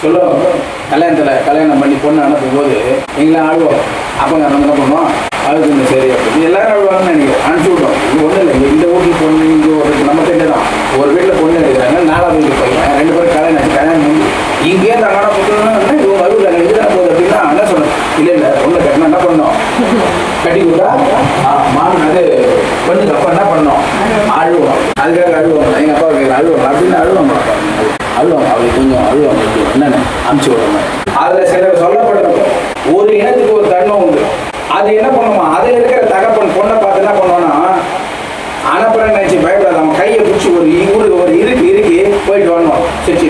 சொல்லுவோம். கல்யாணம் பண்ணி பொண்ணு அனுப்பும் போது எங்களாம் ஆழ்வோம். அப்போ நம்ம என்ன பண்ணுவோம், அழுது சரி அப்படி எல்லாரும் அழுவாங்கன்னு நினைக்கிறேன். அனுப்பிச்சி விட்டோம். இது ஒன்றும் இல்லை, இந்த வீட்டில் பொண்ணு இங்கே ஒரு நம்ம கிட்ட தான் ஒரு வீட்டில் பொண்ணு எடுக்கிறாங்க. 4ஆவது வீட்டுக்கு போய்க்கலாம். 2 பேரும் கல்யாணம் பண்ணி இங்கே இந்த அண்ணா புத்தகம்னா இவங்க அழுவில் இதுதான் போகுது அப்படின்னா என்ன சொல்லணும். இல்லை பொண்ணு கட்டினா என்ன பண்ணோம், கட்டி கொடுத்தா மாமனாரு பொண்ணுக்கு அப்போ என்ன பண்ணோம், அழுவோம். அதுக்காக அழுவாங்க. எங்கள் அப்பா அழுவாங்க அப்படின்னு அழுவாங்க. அவளுக்கு கொஞ்சம் அழுவாங்க. என்னென்ன அனுப்பிச்சி விடுறாங்க. அதில் சிலர் சொல்லப்பட்டிருக்கும், ஒரு இனத்துக்கு ஒரு தன்மை உண்டு. அது என்ன பண்ணுமா, அதில் இருக்கிற தகப்பன் பொண்ணை பார்த்து என்ன பண்ணுவான்னா, அனுப்புறேன்னு நினைச்சு பயப்படாது. அவன் கையை பிடிச்சி ஒரு இருக்கு போயிட்டு வரணும் சரி.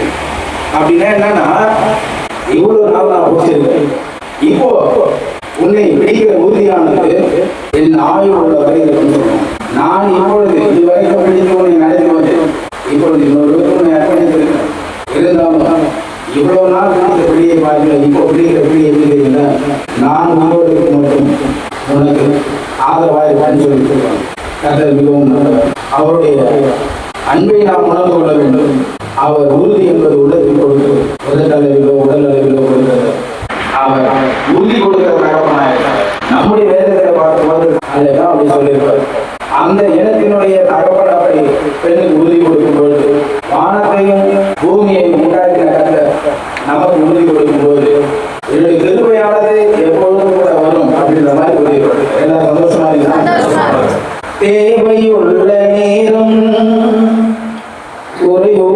அப்படின்னா என்னன்னா, இவ்வளவு நாள் நான் பிடிச்சிருக்கேன், இப்போ உன்னை பிடிக்கிற உறுதியானது என் ஆய்வு உள்ள வரையில் வந்துடும். நான் இப்பொழுது இதுவரைக்கும் பிடித்து உன்னை நடத்துவது, இப்பொழுது இன்னொரு உன்னை அர்ப்பணித்திருக்கேன். இருந்தாலும் இவ்வளவு நாள் பிடித்த பிடியை பார்க்கல, இப்போ பிடிக்கிற பிடியை பிடிக்கல. நான் உங்களோடு மட்டும் உனக்கு ஆதரவாயிருப்பான்னு சொல்லியிருக்காங்க. கர்த்தர் மிகவும் அவருடைய அன்பை நாம் உணர்ந்து கொள்ள வேண்டும். அவர் உறுதி என்பது உள்ளத்தில் கொடுத்து உடல் அளவிலோ கொடுக்கிறது. அவர் உறுதி கொடுக்கிற தகப்பனாயிருக்கார். நம்முடைய வேதத்தை பார்க்கும்போது அதுதான் அப்படி சொல்லியிருப்பார். அந்த இனத்தினுடைய தகப்பன் அப்படி பெண்ணுக்கு உறுதி கொடுக்கும் பொழுது, வானத்தையும் பூமியையும் உண்டாக்கின கர்த்தர் நமக்கு உறுதி கொடுக்கும் போது என்னுடைய கிருபையானது எப்பொழுதும் கூட வரும் அப்படின்ற மாதிரி கூறியிருப்பார். எல்லாம் சந்தோஷமா இருக்கா? தேவையுள்ள நேரம் குறைவு